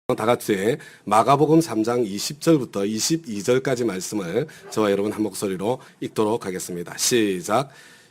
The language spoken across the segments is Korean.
다 같이 마가복음 3장 20절부터 22절까지 말씀을 저와 여러분 한 목소리로 읽도록 하겠습니다. 시작.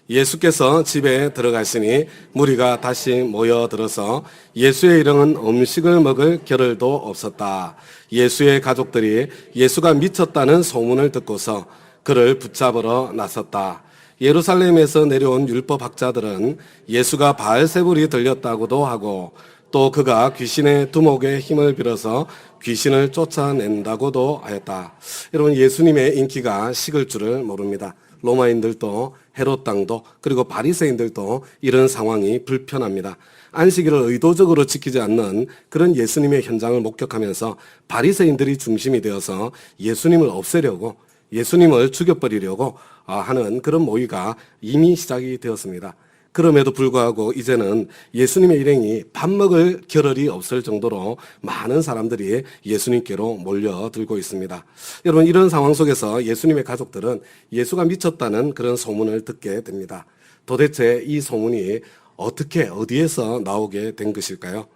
예수께서 집에 들어가시니 무리가 다시 모여들어서 예수의 일행은 음식을 먹을 겨를도 없었다. 예수의 가족들이 예수가 미쳤다는 소문을 듣고서 그를 붙잡으러 나섰다. 예루살렘에서 내려온 율법학자들은 예수가 바알세불이 들렸다고도 하고 또 그가 귀신의 두목의 힘을 빌어서 귀신을 쫓아낸다고도 하였다. 여러분, 예수님의 인기가 식을 줄을 모릅니다. 로마인들도 헤롯 당도 그리고 바리새인들도 이런 상황이 불편합니다. 안식일을 의도적으로 지키지 않는 그런 예수님의 현장을 목격하면서 바리새인들이 중심이 되어서 예수님을 없애려고, 예수님을 죽여버리려고 하는 그런 모의가 이미 시작이 되었습니다. 그럼에도 불구하고 이제는 예수님의 일행이 밥 먹을 겨를이 없을 정도로 많은 사람들이 예수님께로 몰려들고 있습니다. 여러분, 이런 상황 속에서 예수님의 가족들은 예수가 미쳤다는 그런 소문을 듣게 됩니다. 도대체 이 소문이 어떻게 어디에서 나오게 된 것일까요?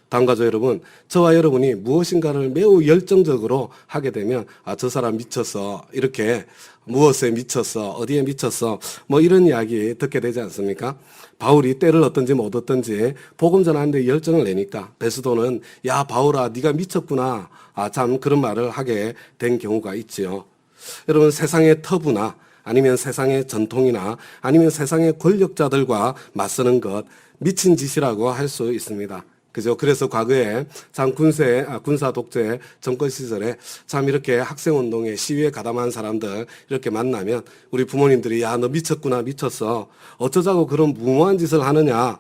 당가족 여러분, 저와 여러분이 무엇인가를 매우 열정적으로 하게 되면 저 사람 미쳤어, 이렇게 무엇에 미쳤어, 어디에 미쳤어, 뭐 이런 이야기 듣게 되지 않습니까? 바울이 때를 얻든지 못 얻든지 복음 전하는데 열정을 내니까 베스도는 야 바울아 네가 미쳤구나, 참 그런 말을 하게 된 경우가 있지요. 여러분, 세상의 터부나 아니면 세상의 전통이나 아니면 세상의 권력자들과 맞서는 것, 미친 짓이라고 할 수 있습니다. 그죠? 그래서 과거에 참 군사 독재 정권 시절에 참 이렇게 학생운동에 시위에 가담한 사람들 이렇게 만나면 우리 부모님들이 야, 너 미쳤구나, 미쳤어. 어쩌자고 그런 무모한 짓을 하느냐.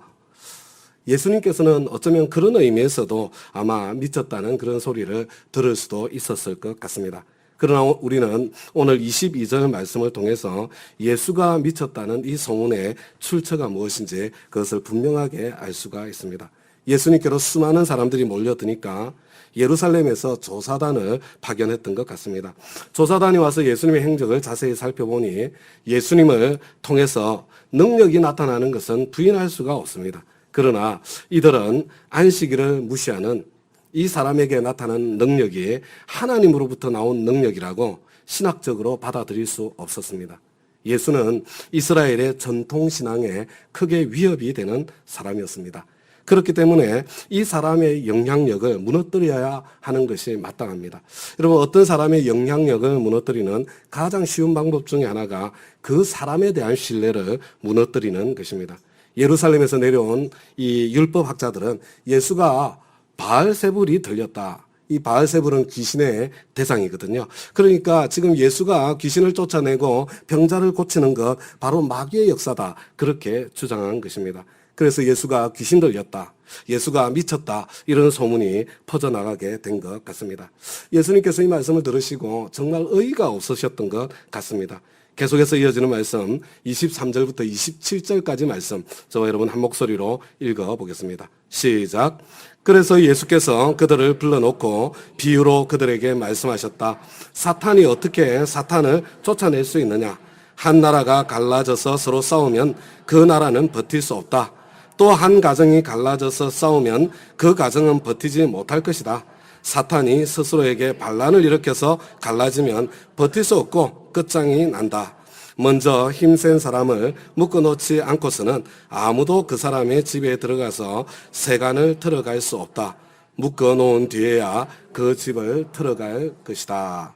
예수님께서는 어쩌면 그런 의미에서도 아마 미쳤다는 그런 소리를 들을 수도 있었을 것 같습니다. 그러나 우리는 오늘 22절 말씀을 통해서 예수가 미쳤다는 이 소문의 출처가 무엇인지 그것을 분명하게 알 수가 있습니다. 예수님께로 수많은 사람들이 몰려드니까 예루살렘에서 조사단을 파견했던 것 같습니다. 조사단이 와서 예수님의 행적을 자세히 살펴보니 예수님을 통해서 능력이 나타나는 것은 부인할 수가 없습니다. 그러나 이들은 안식일을 무시하는 이 사람에게 나타난 능력이 하나님으로부터 나온 능력이라고 신학적으로 받아들일 수 없었습니다. 예수는 이스라엘의 전통신앙에 크게 위협이 되는 사람이었습니다. 그렇기 때문에 이 사람의 영향력을 무너뜨려야 하는 것이 마땅합니다. 여러분, 어떤 사람의 영향력을 무너뜨리는 가장 쉬운 방법 중에 하나가 그 사람에 대한 신뢰를 무너뜨리는 것입니다. 예루살렘에서 내려온 이 율법학자들은 예수가 바알세불이 들렸다. 이 바알세불은 귀신의 대상이거든요. 그러니까 지금 예수가 귀신을 쫓아내고 병자를 고치는 것 바로 마귀의 역사다. 그렇게 주장한 것입니다. 그래서 예수가 귀신 들렸다, 예수가 미쳤다, 이런 소문이 퍼져나가게 된 것 같습니다. 예수님께서 이 말씀을 들으시고 정말 의의가 없으셨던 것 같습니다. 계속해서 이어지는 말씀 23절부터 27절까지 말씀 저와 여러분 한 목소리로 읽어보겠습니다. 시작. 그래서 예수께서 그들을 불러놓고 비유로 그들에게 말씀하셨다. 사탄이 어떻게 사탄을 쫓아낼 수 있느냐? 한 나라가 갈라져서 서로 싸우면 그 나라는 버틸 수 없다. 또 한 가정이 갈라져서 싸우면 그 가정은 버티지 못할 것이다. 사탄이 스스로에게 반란을 일으켜서 갈라지면 버틸 수 없고 끝장이 난다. 먼저 힘센 사람을 묶어놓지 않고서는 아무도 그 사람의 집에 들어가서 세간을 틀어갈 수 없다. 묶어놓은 뒤에야 그 집을 틀어갈 것이다.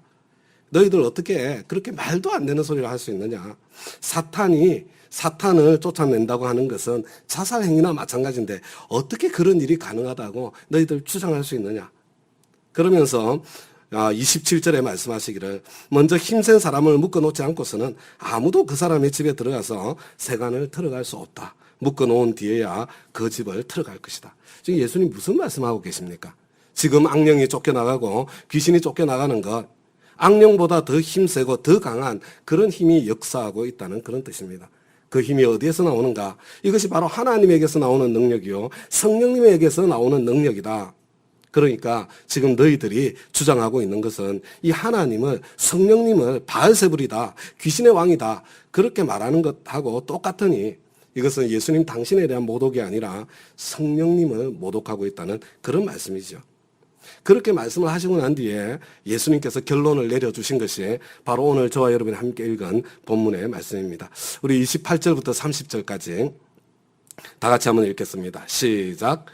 너희들 어떻게 그렇게 말도 안 되는 소리를 할 수 있느냐? 사탄을 쫓아낸다고 하는 것은 자살행위나 마찬가지인데 어떻게 그런 일이 가능하다고 너희들 주장할 수 있느냐? 그러면서 27절에 말씀하시기를 먼저 힘센 사람을 묶어놓지 않고서는 아무도 그 사람의 집에 들어가서 세간을 틀어갈 수 없다. 묶어놓은 뒤에야 그 집을 틀어갈 것이다. 지금 예수님 무슨 말씀하고 계십니까? 지금 악령이 쫓겨나가고 귀신이 쫓겨나가는 것, 악령보다 더 힘세고 더 강한 그런 힘이 역사하고 있다는 그런 뜻입니다. 그 힘이 어디에서 나오는가? 이것이 바로 하나님에게서 나오는 능력이요, 성령님에게서 나오는 능력이다. 그러니까 지금 너희들이 주장하고 있는 것은 이 하나님을, 성령님을 바알세불이다, 귀신의 왕이다, 그렇게 말하는 것하고 똑같으니 이것은 예수님 당신에 대한 모독이 아니라 성령님을 모독하고 있다는 그런 말씀이죠. 그렇게 말씀을 하시고 난 뒤에 예수님께서 결론을 내려주신 것이 바로 오늘 저와 여러분이 함께 읽은 본문의 말씀입니다. 우리 28절부터 30절까지 다 같이 한번 읽겠습니다. 시작.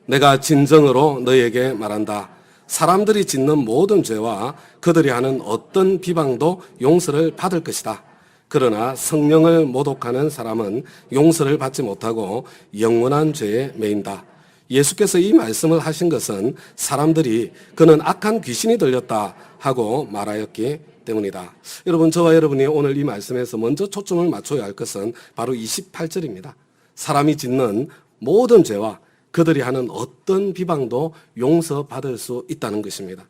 내가 진정으로 너희에게 말한다. 사람들이 짓는 모든 죄와 그들이 하는 어떤 비방도 용서를 받을 것이다. 그러나 성령을 모독하는 사람은 용서를 받지 못하고 영원한 죄에 매인다. 예수께서 이 말씀을 하신 것은 사람들이 그는 악한 귀신이 들렸다 하고 말하였기 때문이다. 여러분, 저와 여러분이 오늘 이 말씀에서 먼저 초점을 맞춰야 할 것은 바로 28절입니다. 사람이 짓는 모든 죄와 그들이 하는 어떤 비방도 용서받을 수 있다는 것입니다.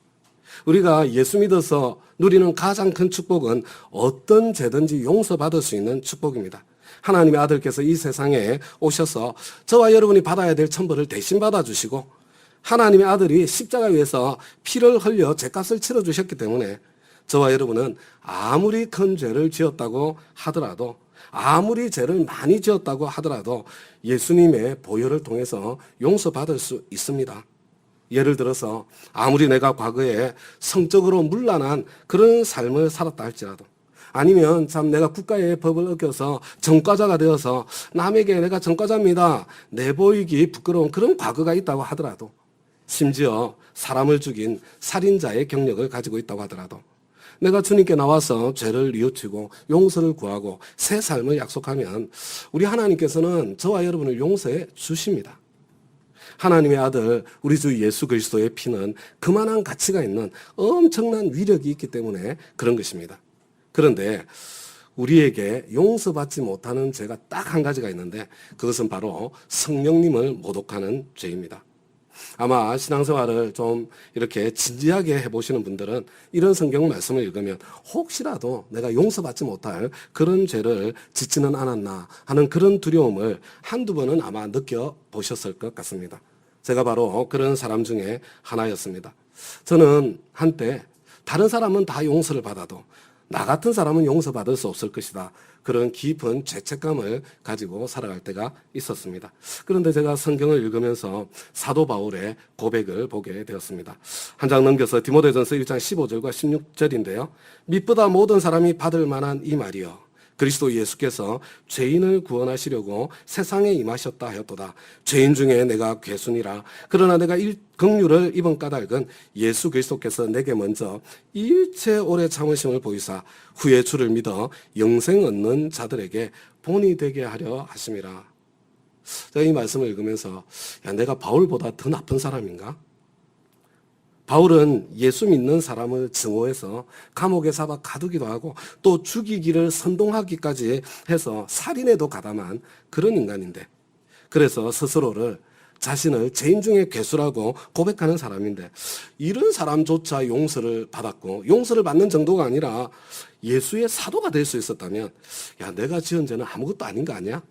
우리가 예수 믿어서 누리는 가장 큰 축복은 어떤 죄든지 용서받을 수 있는 축복입니다. 하나님의 아들께서 이 세상에 오셔서 저와 여러분이 받아야 될 천벌을 대신 받아주시고 하나님의 아들이 십자가 위에서 피를 흘려 죄값을 치러주셨기 때문에 저와 여러분은 아무리 큰 죄를 지었다고 하더라도 아무리 죄를 많이 지었다고 하더라도 예수님의 보혈을 통해서 용서받을 수 있습니다. 예를 들어서 아무리 내가 과거에 성적으로 문란한 그런 삶을 살았다 할지라도 아니면 참 내가 국가의 법을 어겨서 전과자가 되어서 남에게 내가 전과자입니다 내보이기 부끄러운 그런 과거가 있다고 하더라도 심지어 사람을 죽인 살인자의 경력을 가지고 있다고 하더라도 내가 주님께 나와서 죄를 뉘우치고 용서를 구하고 새 삶을 약속하면 우리 하나님께서는 저와 여러분을 용서해 주십니다. 하나님의 아들 우리 주 예수 그리스도의 피는 그만한 가치가 있는 엄청난 위력이 있기 때문에 그런 것입니다. 그런데 우리에게 용서받지 못하는 죄가 딱 한 가지가 있는데 그것은 바로 성령님을 모독하는 죄입니다. 아마 신앙생활을 좀 이렇게 진지하게 해보시는 분들은 이런 성경 말씀을 읽으면 혹시라도 내가 용서받지 못할 그런 죄를 짓지는 않았나 하는 그런 두려움을 한두 번은 아마 느껴보셨을 것 같습니다. 제가 바로 그런 사람 중에 하나였습니다. 저는 한때 다른 사람은 다 용서를 받아도 나 같은 사람은 용서받을 수 없을 것이다. 그런 깊은 죄책감을 가지고 살아갈 때가 있었습니다. 그런데 제가 성경을 읽으면서 사도 바울의 고백을 보게 되었습니다. 한 장 넘겨서 디모데전서 1장 15절과 16절인데요. 믿보다 모든 사람이 받을 만한 이 말이요. 그리스도 예수께서 죄인을 구원하시려고 세상에 임하셨다 하였도다. 죄인 중에 내가 괴순이라. 그러나 내가 긍휼을 입은 까닭은 예수 그리스도께서 내게 먼저 일체 오래 참으심을 보이사 후에 주를 믿어 영생 얻는 자들에게 본이 되게 하려 하심이라. 제가 이 말씀을 읽으면서 내가 바울보다 더 나쁜 사람인가? 바울은 예수 믿는 사람을 증오해서 감옥에 잡아 가두기도 하고 또 죽이기를 선동하기까지 해서 살인에도 가담한 그런 인간인데 그래서 스스로를 자신을 죄인 중에 괴수라고 고백하는 사람인데 이런 사람조차 용서를 받았고 용서를 받는 정도가 아니라 예수의 사도가 될 수 있었다면 내가 지은 죄는 아무것도 아닌 거 아니야?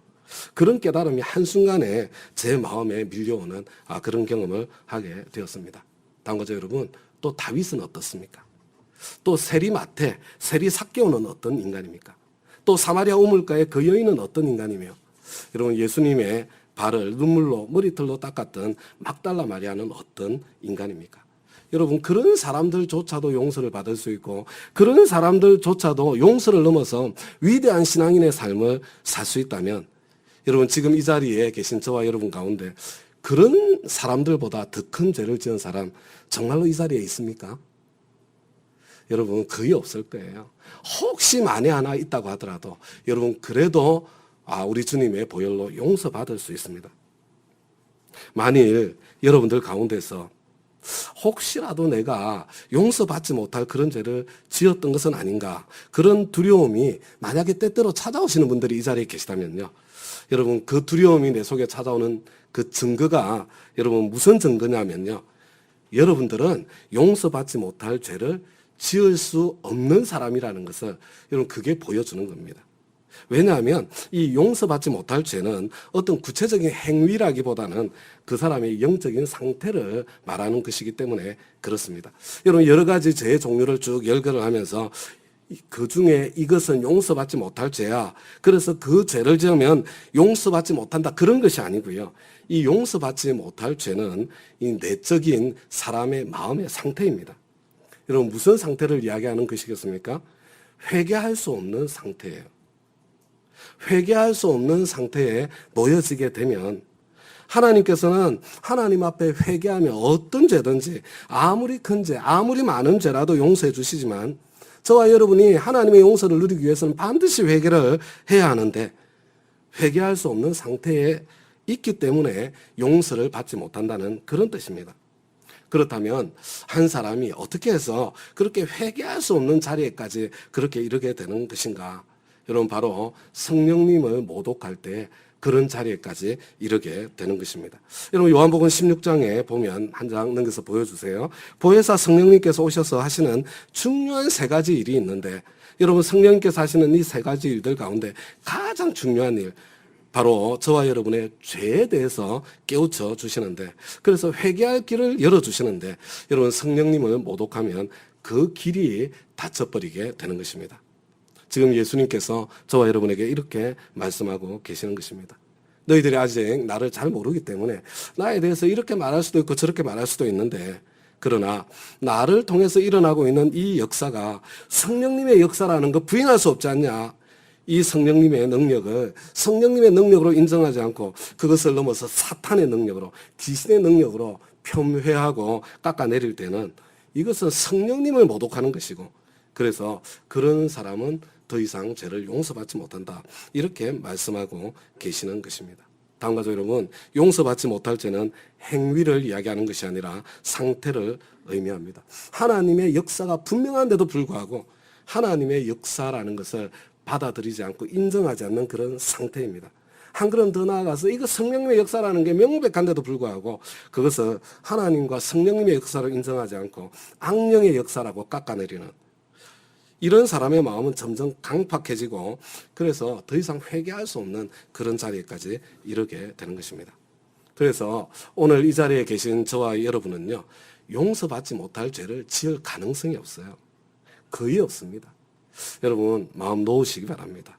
그런 깨달음이 한순간에 제 마음에 밀려오는 그런 경험을 하게 되었습니다. 다음 거죠, 여러분. 또 다윗은 어떻습니까? 또 세리마테, 세리 삭개오는 어떤 인간입니까? 또 사마리아 우물가의 그 여인은 어떤 인간이며 여러분 예수님의 발을 눈물로 머리털로 닦았던 막달라 마리아는 어떤 인간입니까? 여러분 그런 사람들조차도 용서를 받을 수 있고 그런 사람들조차도 용서를 넘어서 위대한 신앙인의 삶을 살 수 있다면 여러분 지금 이 자리에 계신 저와 여러분 가운데 그런 사람들보다 더 큰 죄를 지은 사람 정말로 이 자리에 있습니까? 여러분 거의 없을 거예요. 혹시 만에 하나 있다고 하더라도 여러분 그래도 우리 주님의 보혈로 용서받을 수 있습니다. 만일 여러분들 가운데서 혹시라도 내가 용서받지 못할 그런 죄를 지었던 것은 아닌가 그런 두려움이 만약에 때때로 찾아오시는 분들이 이 자리에 계시다면요. 여러분 그 두려움이 내 속에 찾아오는 그 증거가 여러분 무슨 증거냐면요. 여러분들은 용서받지 못할 죄를 지을 수 없는 사람이라는 것을 여러분 그게 보여주는 겁니다. 왜냐하면 이 용서받지 못할 죄는 어떤 구체적인 행위라기보다는 그 사람의 영적인 상태를 말하는 것이기 때문에 그렇습니다. 여러분 여러 가지 죄의 종류를 쭉 열거를 하면서 그 중에 이것은 용서받지 못할 죄야. 그래서 그 죄를 지으면 용서받지 못한다. 그런 것이 아니고요. 이 용서받지 못할 죄는 이 내적인 사람의 마음의 상태입니다. 여러분, 무슨 상태를 이야기하는 것이겠습니까? 회개할 수 없는 상태예요. 회개할 수 없는 상태에 놓여지게 되면 하나님께서는 하나님 앞에 회개하며 어떤 죄든지 아무리 큰 죄, 아무리 많은 죄라도 용서해 주시지만 저와 여러분이 하나님의 용서를 누리기 위해서는 반드시 회개를 해야 하는데 회개할 수 없는 상태에 있기 때문에 용서를 받지 못한다는 그런 뜻입니다. 그렇다면 한 사람이 어떻게 해서 그렇게 회개할 수 없는 자리에까지 그렇게 이르게 되는 것인가? 여러분, 바로 성령님을 모독할 때 그런 자리에까지 이르게 되는 것입니다. 여러분, 요한복음 16장에 보면 한 장 넘겨서 보여주세요. 보혜사 성령님께서 오셔서 하시는 중요한 세 가지 일이 있는데 여러분, 성령님께서 하시는 이 세 가지 일들 가운데 가장 중요한 일, 바로 저와 여러분의 죄에 대해서 깨우쳐 주시는데, 그래서 회개할 길을 열어주시는데 여러분, 성령님을 모독하면 그 길이 닫혀버리게 되는 것입니다. 지금 예수님께서 저와 여러분에게 이렇게 말씀하고 계시는 것입니다. 너희들이 아직 나를 잘 모르기 때문에 나에 대해서 이렇게 말할 수도 있고 저렇게 말할 수도 있는데, 그러나 나를 통해서 일어나고 있는 이 역사가 성령님의 역사라는 거 부인할 수 없지 않냐? 이 성령님의 능력을 성령님의 능력으로 인정하지 않고 그것을 넘어서 사탄의 능력으로, 귀신의 능력으로 폄훼하고 깎아내릴 때는 이것은 성령님을 모독하는 것이고, 그래서 그런 사람은 더 이상 죄를 용서받지 못한다, 이렇게 말씀하고 계시는 것입니다. 다음 가족 여러분, 용서받지 못할 죄는 행위를 이야기하는 것이 아니라 상태를 의미합니다. 하나님의 역사가 분명한데도 불구하고 하나님의 역사라는 것을 받아들이지 않고 인정하지 않는 그런 상태입니다. 한 걸음 더 나아가서 이거 성령님의 역사라는 게 명백한데도 불구하고 그것을 하나님과 성령님의 역사를 인정하지 않고 악령의 역사라고 깎아내리는 이런 사람의 마음은 점점 강팍해지고, 그래서 더 이상 회개할 수 없는 그런 자리까지 이르게 되는 것입니다. 그래서 오늘 이 자리에 계신 저와 여러분은요, 용서받지 못할 죄를 지을 가능성이 없어요. 거의 없습니다. 여러분, 마음 놓으시기 바랍니다.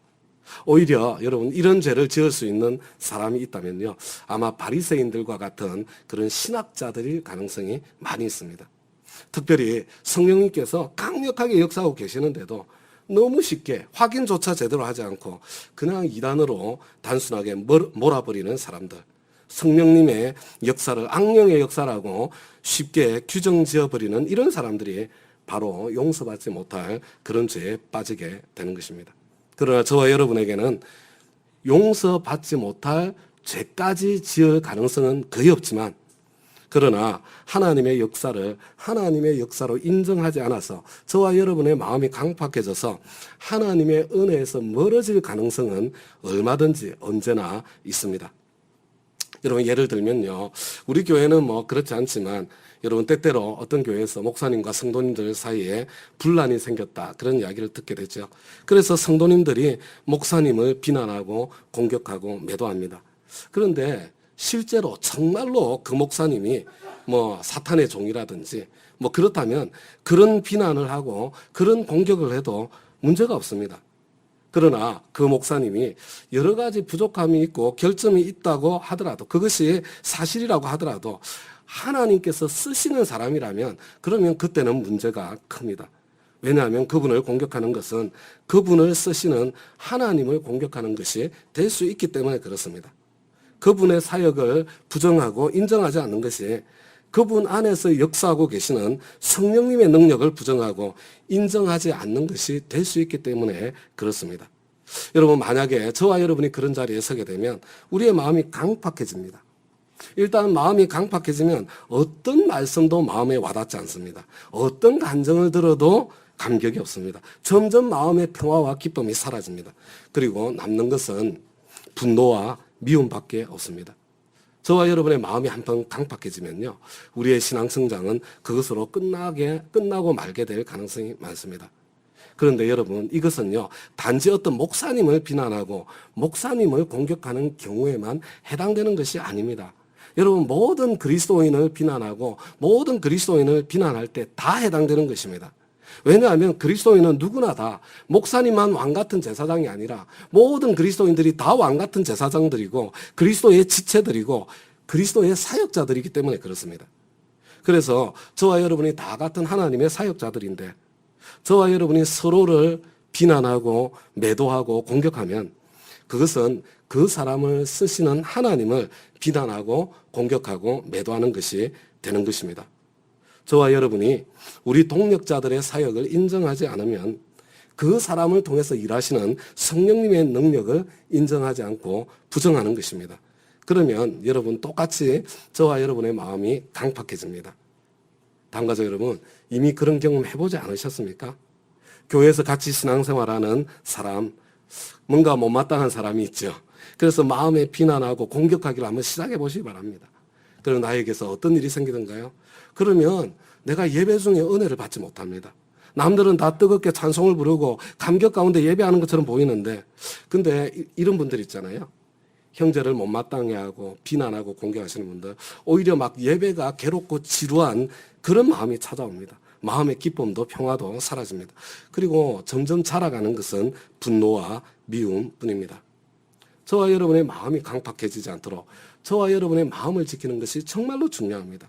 오히려 여러분, 이런 죄를 지을 수 있는 사람이 있다면요, 아마 바리새인들과 같은 그런 신학자들일 가능성이 많이 있습니다. 특별히 성령님께서 강력하게 역사하고 계시는데도 너무 쉽게 확인조차 제대로 하지 않고 그냥 이단으로 단순하게 몰아버리는 사람들, 성령님의 역사를 악령의 역사라고 쉽게 규정지어버리는 이런 사람들이 바로 용서받지 못할 그런 죄에 빠지게 되는 것입니다. 그러나 저와 여러분에게는 용서받지 못할 죄까지 지을 가능성은 거의 없지만, 그러나 하나님의 역사를 하나님의 역사로 인정하지 않아서 저와 여러분의 마음이 강팍해져서 하나님의 은혜에서 멀어질 가능성은 얼마든지 언제나 있습니다. 여러분, 예를 들면요, 우리 교회는 뭐 그렇지 않지만 여러분, 때때로 어떤 교회에서 목사님과 성도님들 사이에 분란이 생겼다, 그런 이야기를 듣게 되죠. 그래서 성도님들이 목사님을 비난하고 공격하고 매도합니다. 그런데 실제로 정말로 그 목사님이 뭐 사탄의 종이라든지 뭐 그렇다면 그런 비난을 하고 그런 공격을 해도 문제가 없습니다. 그러나 그 목사님이 여러 가지 부족함이 있고 결점이 있다고 하더라도, 그것이 사실이라고 하더라도 하나님께서 쓰시는 사람이라면 그러면 그때는 문제가 큽니다. 왜냐하면 그분을 공격하는 것은 그분을 쓰시는 하나님을 공격하는 것이 될 수 있기 때문에 그렇습니다. 그분의 사역을 부정하고 인정하지 않는 것이 그분 안에서 역사하고 계시는 성령님의 능력을 부정하고 인정하지 않는 것이 될 수 있기 때문에 그렇습니다. 여러분, 만약에 저와 여러분이 그런 자리에 서게 되면 우리의 마음이 강팍해집니다. 일단 마음이 강팍해지면 어떤 말씀도 마음에 와닿지 않습니다. 어떤 간정을 들어도 감격이 없습니다. 점점 마음의 평화와 기쁨이 사라집니다. 그리고 남는 것은 분노와 미움밖에 없습니다. 저와 여러분의 마음이 한번 강팍해지면요, 우리의 신앙 성장은 그것으로 끝나고 말게 될 가능성이 많습니다. 그런데 여러분, 이것은요, 단지 어떤 목사님을 비난하고 목사님을 공격하는 경우에만 해당되는 것이 아닙니다. 여러분, 모든 그리스도인을 비난하고 모든 그리스도인을 비난할 때 다 해당되는 것입니다. 왜냐하면 그리스도인은 누구나 다 목사님만 왕같은 제사장이 아니라 모든 그리스도인들이 다 왕같은 제사장들이고 그리스도의 지체들이고 그리스도의 사역자들이기 때문에 그렇습니다. 그래서 저와 여러분이 다 같은 하나님의 사역자들인데 저와 여러분이 서로를 비난하고 매도하고 공격하면 그것은 그 사람을 쓰시는 하나님을 비난하고 공격하고 매도하는 것이 되는 것입니다. 저와 여러분이 우리 동력자들의 사역을 인정하지 않으면 그 사람을 통해서 일하시는 성령님의 능력을 인정하지 않고 부정하는 것입니다. 그러면 여러분 똑같이 저와 여러분의 마음이 강팍해집니다. 당가족 여러분, 이미 그런 경험 해보지 않으셨습니까? 교회에서 같이 신앙생활하는 사람, 뭔가 못마땅한 사람이 있죠. 그래서 마음에 비난하고 공격하기를 한번 시작해 보시기 바랍니다. 그럼 나에게서 어떤 일이 생기던가요? 그러면 내가 예배 중에 은혜를 받지 못합니다. 남들은 다 뜨겁게 찬송을 부르고 감격 가운데 예배하는 것처럼 보이는데, 근데 이런 분들 있잖아요. 형제를 못마땅해 하고 비난하고 공격하시는 분들, 오히려 막 예배가 괴롭고 지루한 그런 마음이 찾아옵니다. 마음의 기쁨도 평화도 사라집니다. 그리고 점점 자라가는 것은 분노와 미움뿐입니다. 저와 여러분의 마음이 강팍해지지 않도록 저와 여러분의 마음을 지키는 것이 정말로 중요합니다.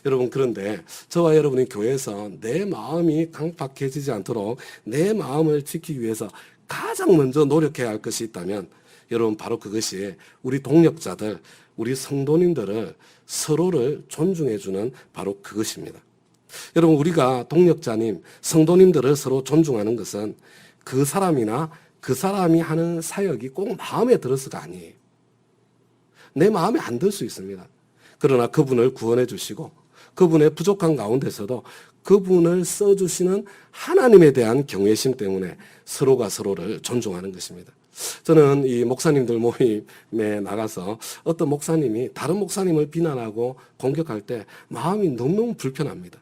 여러분, 그런데 저와 여러분이 교회에서 내 마음이 강팍해지지 않도록 내 마음을 지키기 위해서 가장 먼저 노력해야 할 것이 있다면 여러분, 바로 그것이 우리 동력자들, 우리 성도님들을 서로를 존중해주는 바로 그것입니다. 여러분, 우리가 동력자님, 성도님들을 서로 존중하는 것은 그 사람이나 그 사람이 하는 사역이 꼭 마음에 들어서가 아니에요. 내 마음에 안 들 수 있습니다. 그러나 그분을 구원해 주시고 그분의 부족한 가운데서도 그분을 써주시는 하나님에 대한 경외심 때문에 서로가 서로를 존중하는 것입니다. 저는 이 목사님들 모임에 나가서 어떤 목사님이 다른 목사님을 비난하고 공격할 때 마음이 너무너무 불편합니다.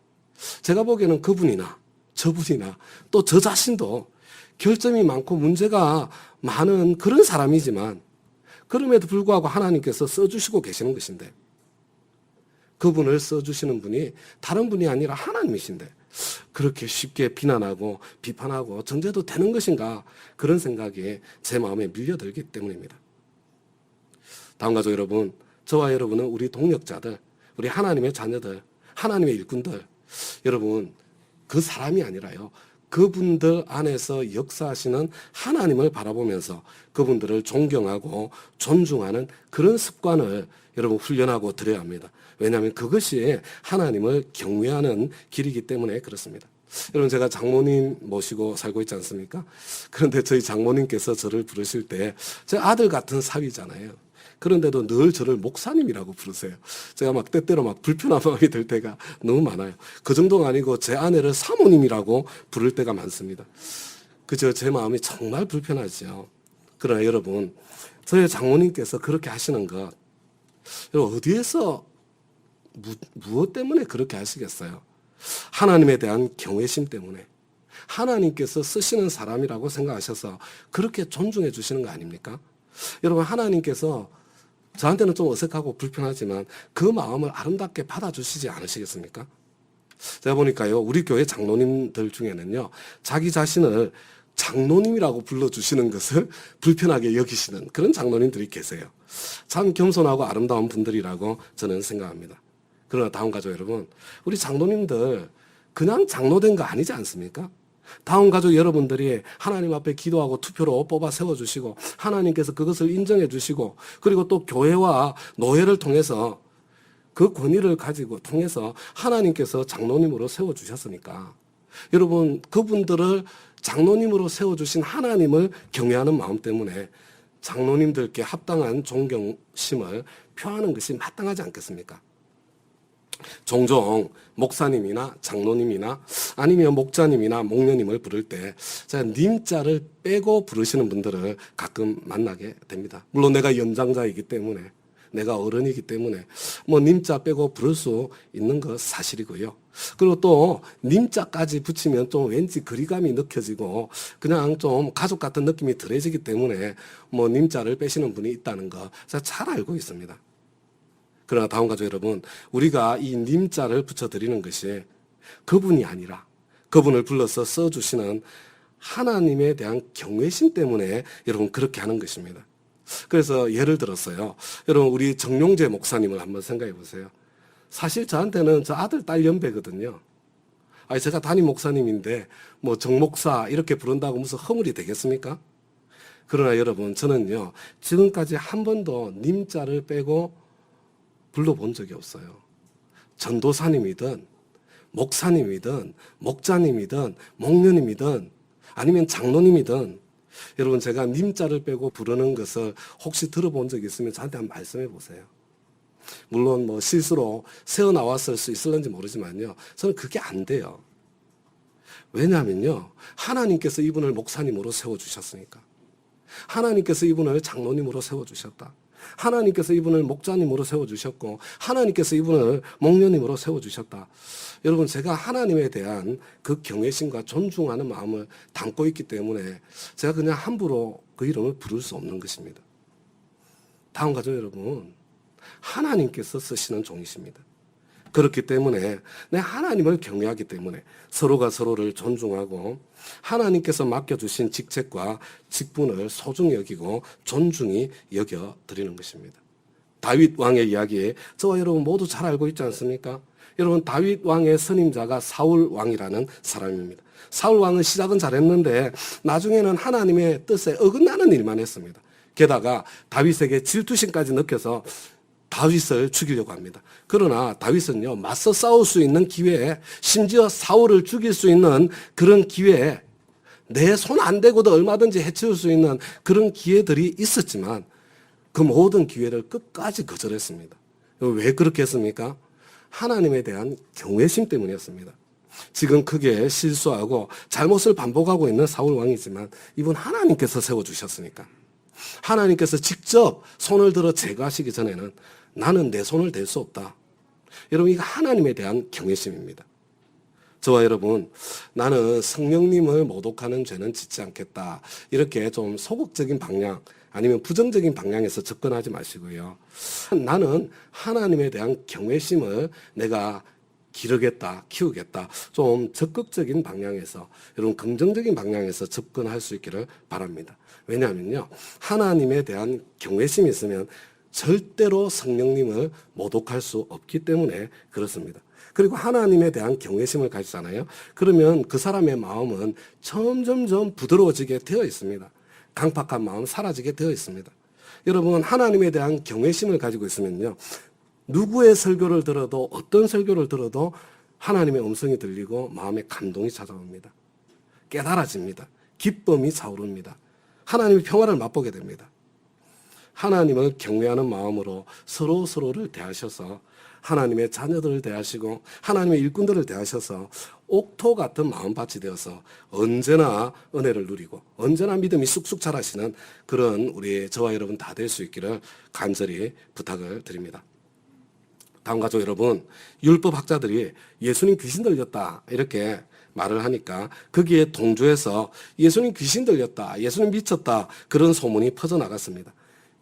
제가 보기에는 그분이나 저분이나 또 저 자신도 결점이 많고 문제가 많은 그런 사람이지만 그럼에도 불구하고 하나님께서 써주시고 계시는 것인데 그분을 써주시는 분이 다른 분이 아니라 하나님이신데 그렇게 쉽게 비난하고 비판하고 정죄도 되는 것인가, 그런 생각이 제 마음에 밀려들기 때문입니다. 다음 가족 여러분, 저와 여러분은 우리 동력자들, 우리 하나님의 자녀들, 하나님의 일꾼들, 여러분 그 사람이 아니라요, 그분들 안에서 역사하시는 하나님을 바라보면서 그분들을 존경하고 존중하는 그런 습관을 여러분 훈련하고 드려야 합니다. 왜냐하면 그것이 하나님을 경외하는 길이기 때문에 그렇습니다. 여러분, 제가 장모님 모시고 살고 있지 않습니까? 그런데 저희 장모님께서 저를 부르실 때 제 아들 같은 사위잖아요. 그런데도 늘 저를 목사님이라고 부르세요. 제가 막 때때로 막 불편한 마음이 들 때가 너무 많아요. 그 정도가 아니고 제 아내를 사모님이라고 부를 때가 많습니다. 그저 제 마음이 정말 불편하죠. 그러나 여러분, 저희 장모님께서 그렇게 하시는 것, 여러분 어디에서 무엇 때문에 그렇게 하시겠어요? 하나님에 대한 경외심 때문에, 하나님께서 쓰시는 사람이라고 생각하셔서 그렇게 존중해 주시는 거 아닙니까? 여러분, 하나님께서 저한테는 좀 어색하고 불편하지만 그 마음을 아름답게 받아주시지 않으시겠습니까? 제가 보니까요, 우리 교회 장로님들 중에는요, 자기 자신을 장로님이라고 불러주시는 것을 불편하게 여기시는 그런 장로님들이 계세요. 참 겸손하고 아름다운 분들이라고 저는 생각합니다. 그러나 다음 가족 여러분, 우리 장로님들 그냥 장로된 거 아니지 않습니까? 다음 가족 여러분들이 하나님 앞에 기도하고 투표로 뽑아 세워주시고 하나님께서 그것을 인정해 주시고 그리고 또 교회와 노예를 통해서 그 권위를 가지고 통해서 하나님께서 장로님으로 세워주셨으니까 여러분, 그분들을 장로님으로 세워주신 하나님을 경외하는 마음 때문에 장로님들께 합당한 존경심을 표하는 것이 마땅하지 않겠습니까? 종종 목사님이나 장로님이나 아니면 목자님이나 목녀님을 부를 때 제가 님자를 빼고 부르시는 분들을 가끔 만나게 됩니다. 물론 내가 연장자이기 때문에, 내가 어른이기 때문에 뭐 님자 빼고 부를 수 있는 것 사실이고요. 그리고 또 님자까지 붙이면 좀 왠지 거리감이 느껴지고 그냥 좀 가족 같은 느낌이 덜해지기 때문에 뭐 님자를 빼시는 분이 있다는 거 제가 잘 알고 있습니다. 그러나 다음 가족 여러분, 우리가 이 님자를 붙여드리는 것이 그분이 아니라 그분을 불러서 써주시는 하나님에 대한 경외심 때문에 여러분 그렇게 하는 것입니다. 그래서 예를 들었어요. 여러분, 우리 정용재 목사님을 한번 생각해 보세요. 사실 저한테는 저 아들, 딸 연배거든요. 아니, 제가 담임 목사님인데, 뭐, 정목사 이렇게 부른다고 무슨 허물이 되겠습니까? 그러나 여러분, 저는요, 지금까지 한 번도 님자를 빼고 불러본 적이 없어요. 전도사님이든, 목사님이든, 목자님이든, 목녀님이든, 아니면 장로님이든, 여러분, 제가 님자를 빼고 부르는 것을 혹시 들어본 적 있으면 저한테 한번 말씀해 보세요. 물론 뭐 실수로 새어 나왔을 수 있을는지 모르지만요. 저는 그게 안 돼요. 왜냐하면요. 하나님께서 이분을 목사님으로 세워주셨으니까. 하나님께서 이분을 장로님으로 세워주셨다. 하나님께서 이분을 목자님으로 세워주셨고 하나님께서 이분을 목녀님으로 세워주셨다. 여러분, 제가 하나님에 대한 그 경외심과 존중하는 마음을 담고 있기 때문에 제가 그냥 함부로 그 이름을 부를 수 없는 것입니다. 다음 가족 여러분, 하나님께서 쓰시는 종이십니다. 그렇기 때문에 내 하나님을 경외하기 때문에 서로가 서로를 존중하고 하나님께서 맡겨주신 직책과 직분을 소중히 여기고 존중히 여겨드리는 것입니다. 다윗 왕의 이야기 저와 여러분 모두 잘 알고 있지 않습니까? 여러분, 다윗 왕의 선임자가 사울 왕이라는 사람입니다. 사울 왕은 시작은 잘했는데 나중에는 하나님의 뜻에 어긋나는 일만 했습니다. 게다가 다윗에게 질투심까지 느껴서 다윗을 죽이려고 합니다. 그러나 다윗은요, 맞서 싸울 수 있는 기회에, 심지어 사울을 죽일 수 있는 그런 기회에, 내 손 안 대고도 얼마든지 해치울 수 있는 그런 기회들이 있었지만 그 모든 기회를 끝까지 거절했습니다. 왜 그렇게 했습니까? 하나님에 대한 경외심 때문이었습니다. 지금 크게 실수하고 잘못을 반복하고 있는 사울 왕이지만 이분 하나님께서 세워주셨으니까, 하나님께서 직접 손을 들어 제거하시기 전에는 나는 내 손을 댈 수 없다. 여러분, 이거 하나님에 대한 경외심입니다. 저와 여러분, 나는 성령님을 모독하는 죄는 짓지 않겠다. 이렇게 좀 소극적인 방향 아니면 부정적인 방향에서 접근하지 마시고요. 나는 하나님에 대한 경외심을 내가 기르겠다, 키우겠다. 좀 적극적인 방향에서, 여러분 긍정적인 방향에서 접근할 수 있기를 바랍니다. 왜냐하면요, 하나님에 대한 경외심이 있으면 절대로 성령님을 모독할 수 없기 때문에 그렇습니다. 그리고 하나님에 대한 경외심을 가지잖아요. 그러면 그 사람의 마음은 점점점 부드러워지게 되어 있습니다. 강팍한 마음 사라지게 되어 있습니다. 여러분, 하나님에 대한 경외심을 가지고 있으면요, 누구의 설교를 들어도, 어떤 설교를 들어도 하나님의 음성이 들리고 마음에 감동이 찾아옵니다. 깨달아집니다. 기쁨이 차오릅니다. 하나님의 평화를 맛보게 됩니다. 하나님을 경외하는 마음으로 서로를 대하셔서 하나님의 자녀들을 대하시고 하나님의 일꾼들을 대하셔서 옥토 같은 마음밭이 되어서 언제나 은혜를 누리고 언제나 믿음이 쑥쑥 자라시는 그런 우리 저와 여러분 다 될 수 있기를 간절히 부탁을 드립니다. 다음 가족 여러분, 율법학자들이 예수님 귀신 들렸다 이렇게 말을 하니까 거기에 동조해서 예수님 귀신 들렸다, 예수님 미쳤다, 그런 소문이 퍼져나갔습니다.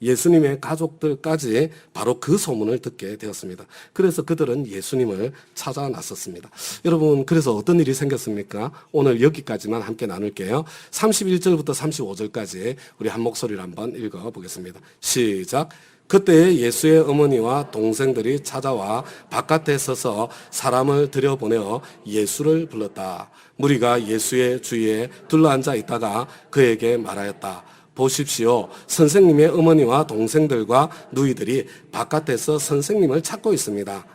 예수님의 가족들까지 바로 그 소문을 듣게 되었습니다. 그래서 그들은 예수님을 찾아 나섰습니다. 여러분, 그래서 어떤 일이 생겼습니까? 오늘 여기까지만 함께 나눌게요. 31절부터 35절까지 우리 한 목소리로 한번 읽어보겠습니다. 시작. 그때 예수의 어머니와 동생들이 찾아와 바깥에 서서 사람을 들여보내어 예수를 불렀다. 무리가 예수의 주위에 둘러앉아 있다가 그에게 말하였다. 보십시오. 선생님의 어머니와 동생들과 누이들이 바깥에서 선생님을 찾고 있습니다.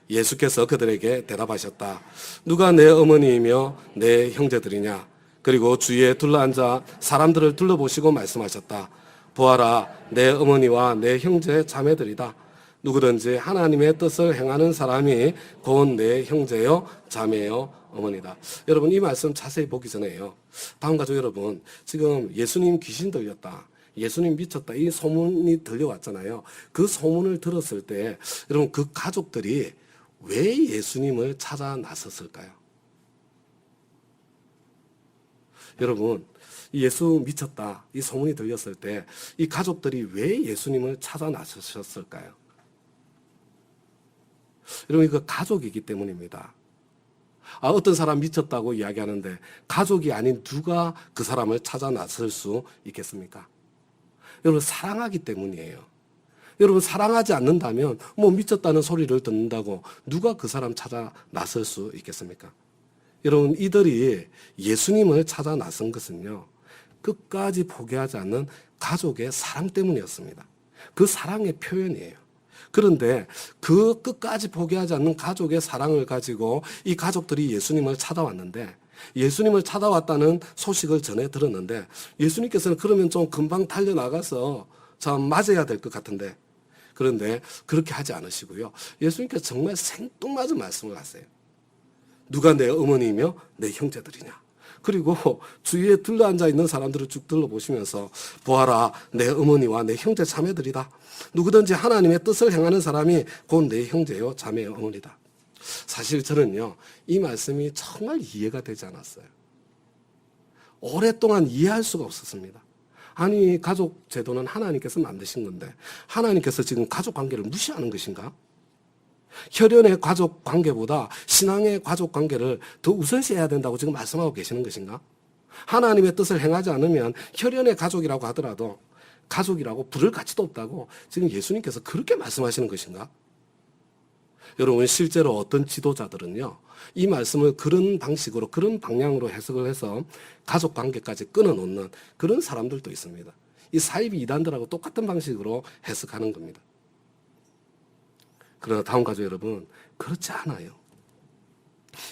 예수께서 그들에게 대답하셨다. 누가 내 어머니이며 내 형제들이냐? 그리고 주위에 둘러앉아 사람들을 둘러보시고 말씀하셨다. 보아라, 내 어머니와 내 형제 자매들이다. 누구든지 하나님의 뜻을 행하는 사람이 곧 내 형제요 자매요 어머니다. 여러분, 이 말씀 자세히 보기 전에요, 다음 가족 여러분, 지금 예수님 귀신 들렸다, 예수님 미쳤다, 이 소문이 들려왔잖아요. 그 소문을 들었을 때 여러분, 그 가족들이 왜 예수님을 찾아 나섰을까요? 여러분, 예수 미쳤다, 이 소문이 들렸을 때 이 가족들이 왜 예수님을 찾아 나서셨을까요? 여러분, 이거 가족이기 때문입니다. 어떤 사람 미쳤다고 이야기하는데 가족이 아닌 누가 그 사람을 찾아 나설 수 있겠습니까? 여러분, 사랑하기 때문이에요. 여러분, 사랑하지 않는다면 뭐 미쳤다는 소리를 듣는다고 누가 그 사람 찾아 나설 수 있겠습니까? 여러분, 이들이 예수님을 찾아 나선 것은요, 끝까지 포기하지 않는 가족의 사랑 때문이었습니다. 그 사랑의 표현이에요. 그런데 그 끝까지 포기하지 않는 가족의 사랑을 가지고 이 가족들이 예수님을 찾아왔는데, 예수님을 찾아왔다는 소식을 전해 들었는데, 예수님께서는 그러면 좀 금방 달려나가서 참 맞아야 될 것 같은데, 그런데 그렇게 하지 않으시고요. 예수님께서 정말 생뚱맞은 말씀을 하세요. 누가 내 어머니이며 내 형제들이냐. 그리고 주위에 둘러앉아 있는 사람들을 쭉 둘러보시면서 보아라, 내 어머니와 내 형제 자매들이다. 누구든지 하나님의 뜻을 행하는 사람이 곧 내 형제요 자매요 어머니다. 사실 저는요, 이 말씀이 정말 이해가 되지 않았어요. 오랫동안 이해할 수가 없었습니다. 아니, 가족 제도는 하나님께서 만드신 건데 하나님께서 지금 가족 관계를 무시하는 것인가? 혈연의 가족 관계보다 신앙의 가족 관계를 더 우선시해야 된다고 지금 말씀하고 계시는 것인가? 하나님의 뜻을 행하지 않으면 혈연의 가족이라고 하더라도 가족이라고 부를 가치도 없다고 지금 예수님께서 그렇게 말씀하시는 것인가? 여러분, 실제로 어떤 지도자들은요, 이 말씀을 그런 방식으로, 그런 방향으로 해석을 해서 가족 관계까지 끊어놓는 그런 사람들도 있습니다. 이 사이비 이단들하고 똑같은 방식으로 해석하는 겁니다. 그러나 다음 가족 여러분, 그렇지 않아요.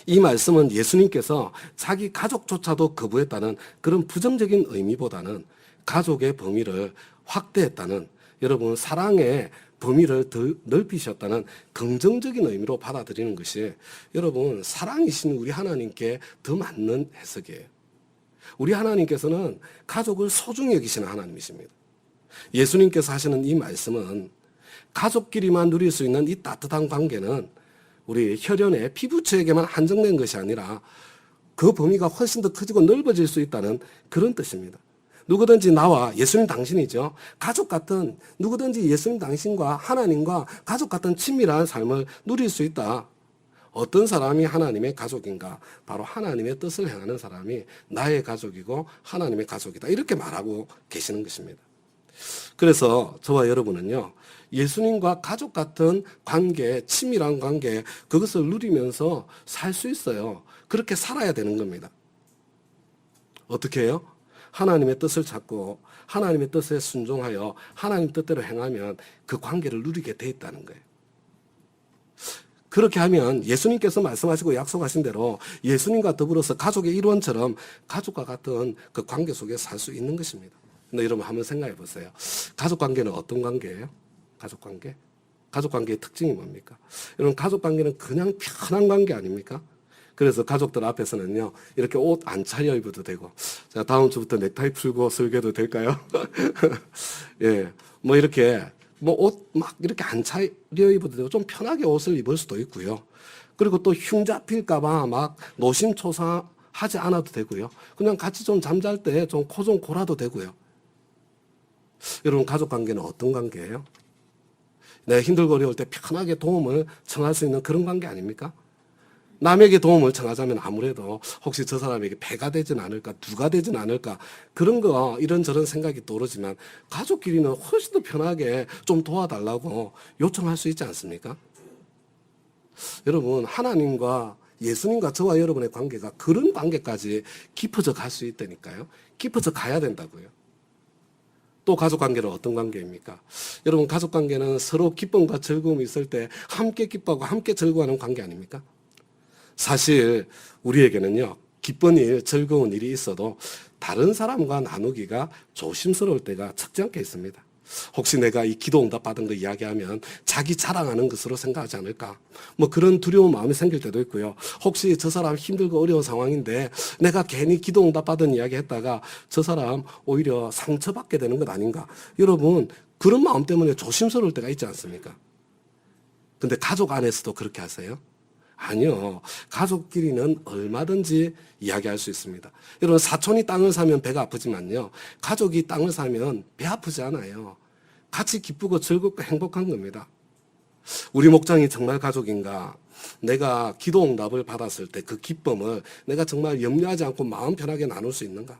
이 말씀은 예수님께서 자기 가족조차도 거부했다는 그런 부정적인 의미보다는 가족의 범위를 확대했다는, 여러분, 사랑의 범위를 더 넓히셨다는 긍정적인 의미로 받아들이는 것이 여러분, 사랑이신 우리 하나님께 더 맞는 해석이에요. 우리 하나님께서는 가족을 소중히 여기시는 하나님이십니다. 예수님께서 하시는 이 말씀은 가족끼리만 누릴 수 있는 이 따뜻한 관계는 우리 혈연의 피부처에게만 한정된 것이 아니라 그 범위가 훨씬 더 커지고 넓어질 수 있다는 그런 뜻입니다. 누구든지 나와, 예수님 당신이죠, 가족 같은, 누구든지 예수님 당신과 하나님과 가족 같은 친밀한 삶을 누릴 수 있다. 어떤 사람이 하나님의 가족인가? 바로 하나님의 뜻을 행하는 사람이 나의 가족이고 하나님의 가족이다. 이렇게 말하고 계시는 것입니다. 그래서 저와 여러분은요, 예수님과 가족 같은 관계, 친밀한 관계, 그것을 누리면서 살 수 있어요. 그렇게 살아야 되는 겁니다. 어떻게 해요? 하나님의 뜻을 찾고 하나님의 뜻에 순종하여 하나님 뜻대로 행하면 그 관계를 누리게 돼 있다는 거예요. 그렇게 하면 예수님께서 말씀하시고 약속하신 대로 예수님과 더불어서 가족의 일원처럼 가족과 같은 그 관계 속에 살 수 있는 것입니다. 근데 여러분, 한번 생각해 보세요. 가족 관계는 어떤 관계예요? 가족 관계? 가족 관계의 특징이 뭡니까? 여러분, 가족 관계는 그냥 편한 관계 아닙니까? 그래서 가족들 앞에서는요, 이렇게 옷 안 차려 입어도 되고, 자, 다음 주부터 넥타이 풀고 설교도 될까요? 예, 뭐 이렇게, 뭐 옷 막 이렇게 안 차려 입어도 되고, 좀 편하게 옷을 입을 수도 있고요. 그리고 또 흉 잡힐까봐 막 노심초사하지 않아도 되고요. 그냥 같이 좀 잠잘 때 좀 코 좀 골아도 되고요. 여러분, 가족 관계는 어떤 관계예요? 내가 힘들고 어려울 때 편하게 도움을 청할 수 있는 그런 관계 아닙니까? 남에게 도움을 청하자면 아무래도 혹시 저 사람에게 배가 되진 않을까, 누가 되진 않을까, 그런 거 이런저런 생각이 떠오르지만 가족끼리는 훨씬 더 편하게 좀 도와달라고 요청할 수 있지 않습니까? 여러분, 하나님과 예수님과 저와 여러분의 관계가 그런 관계까지 깊어져 갈 수 있다니까요. 깊어져 가야 된다고요. 또 가족 관계는 어떤 관계입니까? 여러분, 가족 관계는 서로 기쁨과 즐거움이 있을 때 함께 기뻐하고 함께 즐거워하는 관계 아닙니까? 사실 우리에게는요, 기쁜 일, 즐거운 일이 있어도 다른 사람과 나누기가 조심스러울 때가 적지 않게 있습니다. 혹시 내가 이 기도 응답 받은 거 이야기하면 자기 자랑하는 것으로 생각하지 않을까? 뭐 그런 두려운 마음이 생길 때도 있고요. 혹시 저 사람 힘들고 어려운 상황인데 내가 괜히 기도 응답 받은 이야기 했다가 저 사람 오히려 상처받게 되는 것 아닌가? 여러분, 그런 마음 때문에 조심스러울 때가 있지 않습니까? 근데 가족 안에서도 그렇게 하세요? 아니요. 가족끼리는 얼마든지 이야기할 수 있습니다. 여러분, 사촌이 땅을 사면 배가 아프지만요, 가족이 땅을 사면 배 아프지 않아요. 같이 기쁘고 즐겁고 행복한 겁니다. 우리 목장이 정말 가족인가? 내가 기도 응답을 받았을 때 그 기쁨을 내가 정말 염려하지 않고 마음 편하게 나눌 수 있는가?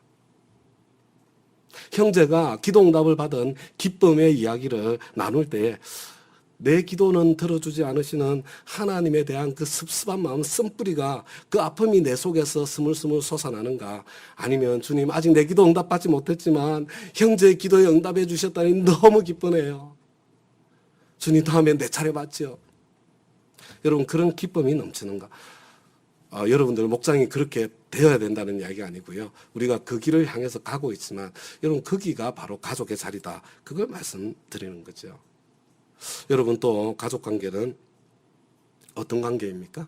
형제가 기도응답을 받은 기쁨의 이야기를 나눌 때 내 기도는 들어주지 않으시는 하나님에 대한 그 습습한 마음, 쓴뿌리가 그 아픔이 내 속에서 스물스물 솟아나는가? 아니면 주님 아직 내 기도 응답받지 못했지만 형제의 기도에 응답해 주셨다니 너무 기쁘네요. 주님 다음에 내 차례 받죠. 여러분 그런 기쁨이 넘치는가? 여러분들 목장이 그렇게 되어야 된다는 이야기가 아니고요. 우리가 그 길을 향해서 가고 있지만 여러분 거기가 바로 가족의 자리다. 그걸 말씀드리는 거죠. 여러분 또 가족관계는 어떤 관계입니까?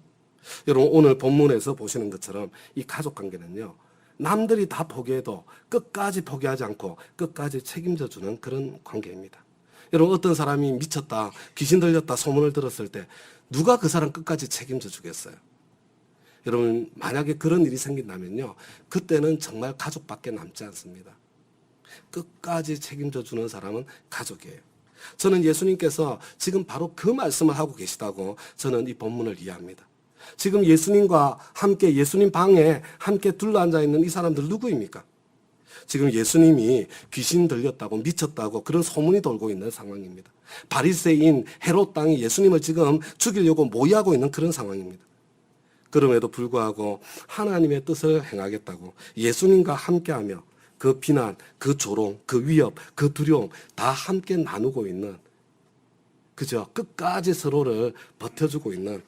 여러분 오늘 본문에서 보시는 것처럼 이 가족관계는요. 남들이 다 포기해도 끝까지 포기하지 않고 끝까지 책임져 주는 그런 관계입니다. 여러분 어떤 사람이 미쳤다, 귀신 들렸다 소문을 들었을 때 누가 그 사람 끝까지 책임져 주겠어요? 여러분 만약에 그런 일이 생긴다면요. 그때는 정말 가족밖에 남지 않습니다. 끝까지 책임져 주는 사람은 가족이에요. 저는 예수님께서 지금 바로 그 말씀을 하고 계시다고 저는 이 본문을 이해합니다. 지금 예수님과 함께 예수님 방에 함께 둘러앉아 있는 이 사람들 누구입니까? 지금 예수님이 귀신 들렸다고 미쳤다고 그런 소문이 돌고 있는 상황입니다. 바리새인 헤롯 당이 예수님을 지금 죽이려고 모의하고 있는 그런 상황입니다. 그럼에도 불구하고 하나님의 뜻을 행하겠다고 예수님과 함께하며 그 비난, 그 조롱, 그 위협, 그 두려움 다 함께 나누고 있는 그죠? 끝까지 서로를 버텨주고 있는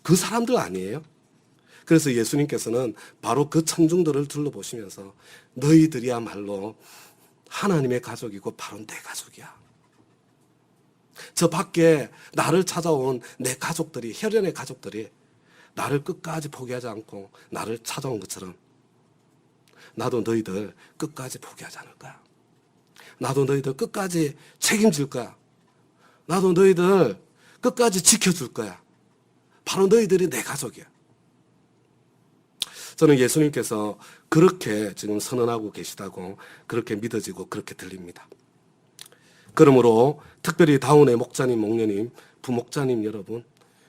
그 사람들 아니에요? 그래서 예수님께서는 바로 그 청중들을 둘러보시면서 너희들이야말로 하나님의 가족이고 바로 내 가족이야. 저 밖에 나를 찾아온 내 가족들이, 혈연의 가족들이 나를 끝까지 포기하지 않고 나를 찾아온 것처럼 나도 너희들 끝까지 포기하지 않을 거야. 나도 너희들 끝까지 책임질 거야. 나도 너희들 끝까지 지켜줄 거야. 바로 너희들이 내 가족이야. 저는 예수님께서 그렇게 지금 선언하고 계시다고 그렇게 믿어지고 그렇게 들립니다. 그러므로 특별히 다운의 목자님, 목녀님, 부목자님 여러분,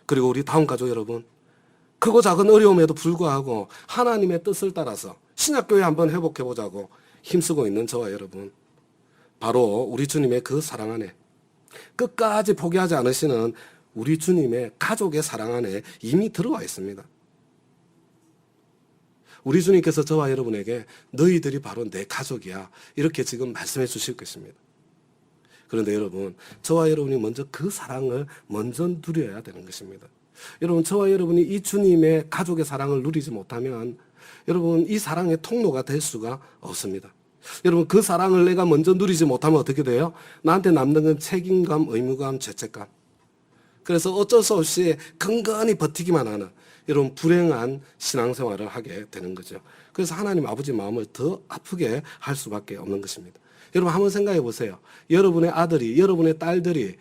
그리고 우리 다운 가족 여러분, 크고 작은 어려움에도 불구하고 하나님의 뜻을 따라서 신약교회 한번 회복해보자고 힘쓰고 있는 저와 여러분, 바로 우리 주님의 그 사랑 안에 끝까지 포기하지 않으시는 우리 주님의 가족의 사랑 안에 이미 들어와 있습니다. 우리 주님께서 저와 여러분에게 너희들이 바로 내 가족이야 이렇게 지금 말씀해 주실 것입니다. 그런데 여러분, 저와 여러분이 먼저 그 사랑을 먼저 누려야 되는 것입니다. 여러분, 저와 여러분이 이 주님의 가족의 사랑을 누리지 못하면 여러분 이 사랑의 통로가 될 수가 없습니다. 여러분 그 사랑을 내가 먼저 누리지 못하면 어떻게 돼요? 나한테 남는 건 책임감, 의무감, 죄책감. 그래서 어쩔 수 없이 근근히 버티기만 하는 여러분 불행한 신앙생활을 하게 되는 거죠. 그래서 하나님 아버지 마음을 더 아프게 할 수밖에 없는 것입니다. 여러분 한번 생각해 보세요. 여러분의 아들이, 여러분의 딸들이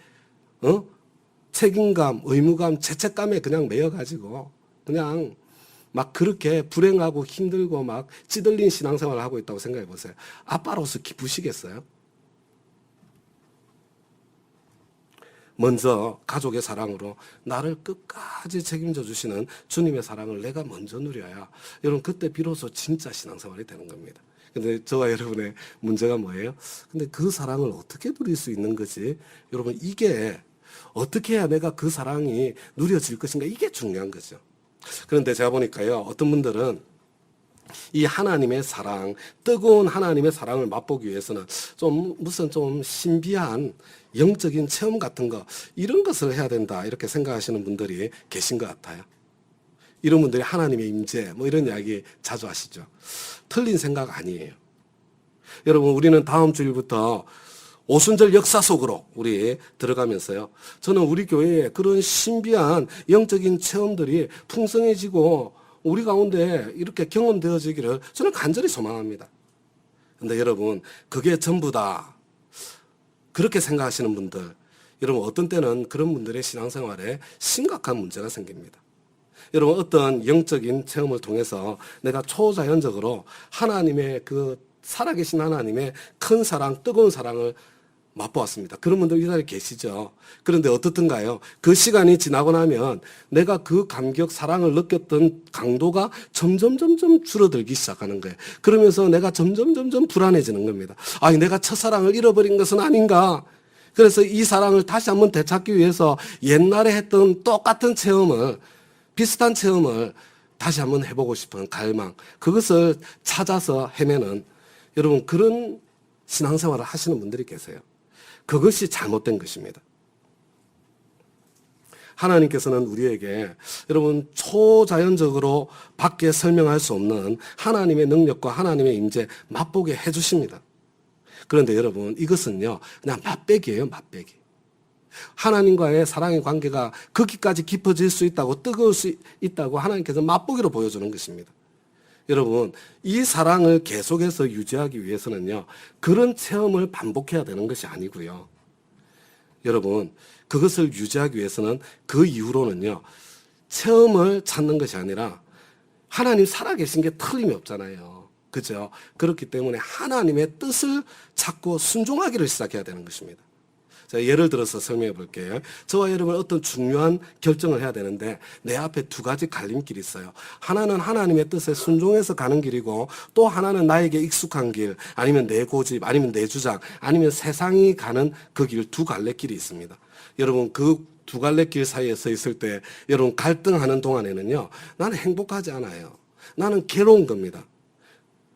책임감, 의무감, 죄책감에 그냥 매여가지고 그냥 막 그렇게 불행하고 힘들고 막 찌들린 신앙생활을 하고 있다고 생각해 보세요. 아빠로서 기쁘시겠어요? 먼저 가족의 사랑으로 나를 끝까지 책임져 주시는 주님의 사랑을 내가 먼저 누려야 여러분 그때 비로소 진짜 신앙생활이 되는 겁니다. 근데 저와 여러분의 문제가 뭐예요? 근데 그 사랑을 어떻게 누릴 수 있는 거지? 여러분 이게 어떻게 해야 내가 그 사랑이 누려질 것인가? 이게 중요한 거죠. 그런데 제가 보니까요, 어떤 분들은 이 하나님의 사랑, 뜨거운 하나님의 사랑을 맛보기 위해서는 무슨 신비한 영적인 체험 같은 거, 이런 것을 해야 된다, 이렇게 생각하시는 분들이 계신 것 같아요. 이런 분들이 하나님의 임재, 이런 이야기 자주 하시죠. 틀린 생각 아니에요. 여러분, 우리는 다음 주일부터 오순절 역사 속으로 우리 들어가면서요. 저는 우리 교회에 그런 신비한 영적인 체험들이 풍성해지고 우리 가운데 이렇게 경험되어지기를 저는 간절히 소망합니다. 그런데 여러분, 그게 전부 다 그렇게 생각하시는 분들, 여러분 어떤 때는 그런 분들의 신앙생활에 심각한 문제가 생깁니다. 여러분 어떤 영적인 체험을 통해서 내가 초자연적으로 하나님의 그 살아계신 하나님의 큰 사랑, 뜨거운 사랑을 맛보았습니다. 그런 분들 이 자리에 계시죠. 그런데 어떻든가요? 그 시간이 지나고 나면 내가 그 감격, 사랑을 느꼈던 강도가 점점 줄어들기 시작하는 거예요. 그러면서 내가 점점 불안해지는 겁니다. 아니, 내가 첫사랑을 잃어버린 것은 아닌가? 그래서 이 사랑을 다시 한번 되찾기 위해서 옛날에 했던 똑같은 체험을, 비슷한 체험을 다시 한번 해보고 싶은 갈망, 그것을 찾아서 헤매는, 여러분, 그런 신앙생활을 하시는 분들이 계세요. 그것이 잘못된 것입니다. 하나님께서는 우리에게, 여러분, 초자연적으로 밖에 설명할 수 없는 하나님의 능력과 하나님의 임재 맛보게 해주십니다. 그런데 여러분, 이것은요, 그냥 맛배기예요, 맛배기. 하나님과의 사랑의 관계가 거기까지 깊어질 수 있다고, 뜨거울 수 있다고 하나님께서 맛보기로 보여주는 것입니다. 여러분, 이 사랑을 계속해서 유지하기 위해서는요, 그런 체험을 반복해야 되는 것이 아니고요. 여러분, 그것을 유지하기 위해서는 그 이후로는요, 체험을 찾는 것이 아니라 하나님 살아계신 게 틀림이 없잖아요. 그죠? 그렇기 때문에 하나님의 뜻을 찾고 순종하기를 시작해야 되는 것입니다. 자, 예를 들어서 설명해 볼게요. 저와 여러분 어떤 중요한 결정을 해야 되는데 내 앞에 두 가지 갈림길이 있어요. 하나는 하나님의 뜻에 순종해서 가는 길이고, 또 하나는 나에게 익숙한 길, 아니면 내 고집, 아니면 내 주장, 아니면 세상이 가는 그 길, 두 갈래길이 있습니다. 여러분, 그 두 갈래길 사이에 서 있을 때 여러분 갈등하는 동안에는요, 나는 행복하지 않아요. 나는 괴로운 겁니다.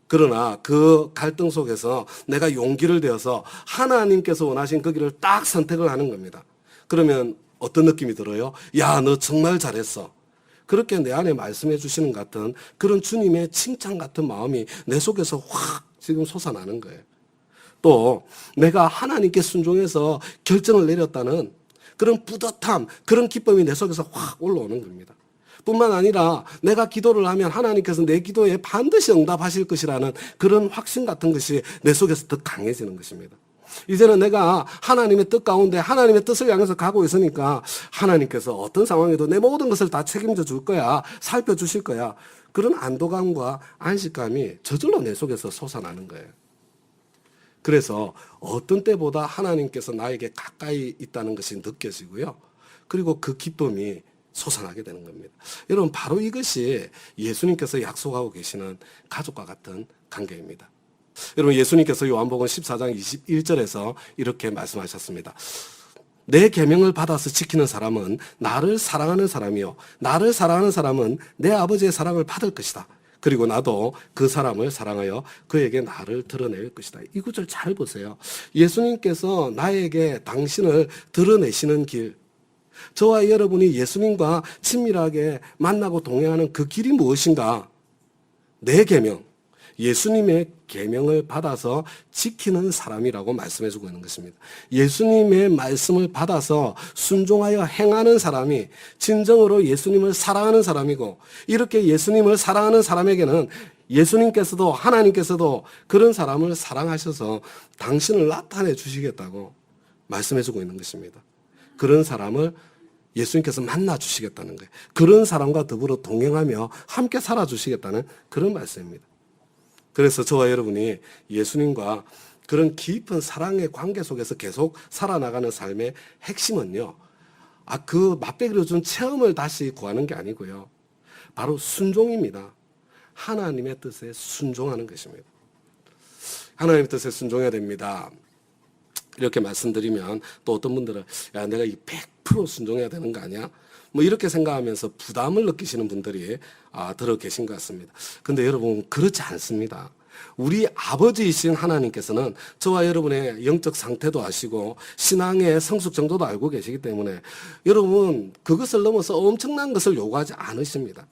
그러나 그 갈등 속에서 내가 용기를 내어서 하나님께서 원하신 그 길을 딱 선택을 하는 겁니다. 그러면 어떤 느낌이 들어요? 야, 너 정말 잘했어. 그렇게 내 안에 말씀해 주시는 것 같은 그런 주님의 칭찬 같은 마음이 내 속에서 확 지금 솟아나는 거예요. 또 내가 하나님께 순종해서 결정을 내렸다는 그런 뿌듯함, 그런 기쁨이 내 속에서 확 올라오는 겁니다. 뿐만 아니라 내가 기도를 하면 하나님께서 내 기도에 반드시 응답하실 것이라는 그런 확신 같은 것이 내 속에서 더 강해지는 것입니다. 이제는 내가 하나님의 뜻 가운데 하나님의 뜻을 향해서 가고 있으니까 하나님께서 어떤 상황에도 내 모든 것을 다 책임져 줄 거야, 살펴주실 거야, 그런 안도감과 안식감이 저절로 내 속에서 솟아나는 거예요. 그래서 어떤 때보다 하나님께서 나에게 가까이 있다는 것이 느껴지고요. 그리고 그 기쁨이 솟아나게 되는 겁니다. 여러분, 바로 이것이 예수님께서 약속하고 계시는 가족과 같은 관계입니다. 여러분, 예수님께서 요한복음 14장 21절에서 이렇게 말씀하셨습니다. 내 계명을 받아서 지키는 사람은 나를 사랑하는 사람이요, 나를 사랑하는 사람은 내 아버지의 사랑을 받을 것이다. 그리고 나도 그 사람을 사랑하여 그에게 나를 드러낼 것이다. 이 구절 잘 보세요. 예수님께서 나에게 당신을 드러내시는 길, 저와 여러분이 예수님과 친밀하게 만나고 동행하는 그 길이 무엇인가? 내 계명, 예수님의 계명을 받아서 지키는 사람이라고 말씀해주고 있는 것입니다. 예수님의 말씀을 받아서 순종하여 행하는 사람이 진정으로 예수님을 사랑하는 사람이고, 이렇게 예수님을 사랑하는 사람에게는 예수님께서도 하나님께서도 그런 사람을 사랑하셔서 당신을 나타내 주시겠다고 말씀해주고 있는 것입니다. 그런 사람을 예수님께서 만나주시겠다는 거예요. 그런 사람과 더불어 동행하며 함께 살아주시겠다는 그런 말씀입니다. 그래서 저와 여러분이 예수님과 그런 깊은 사랑의 관계 속에서 계속 살아나가는 삶의 핵심은요, 그 맛배기로 준 체험을 다시 구하는 게 아니고요, 바로 순종입니다. 하나님의 뜻에 순종하는 것입니다. 하나님의 뜻에 순종해야 됩니다. 이렇게 말씀드리면 또 어떤 분들은 야, 내가 이 100% 순종해야 되는 거 아니야? 뭐 이렇게 생각하면서 부담을 느끼시는 분들이 들어 계신 것 같습니다. 근데 여러분, 그렇지 않습니다. 우리 아버지이신 하나님께서는 저와 여러분의 영적 상태도 아시고 신앙의 성숙 정도도 알고 계시기 때문에 여러분, 그것을 넘어서 엄청난 것을 요구하지 않으십니다.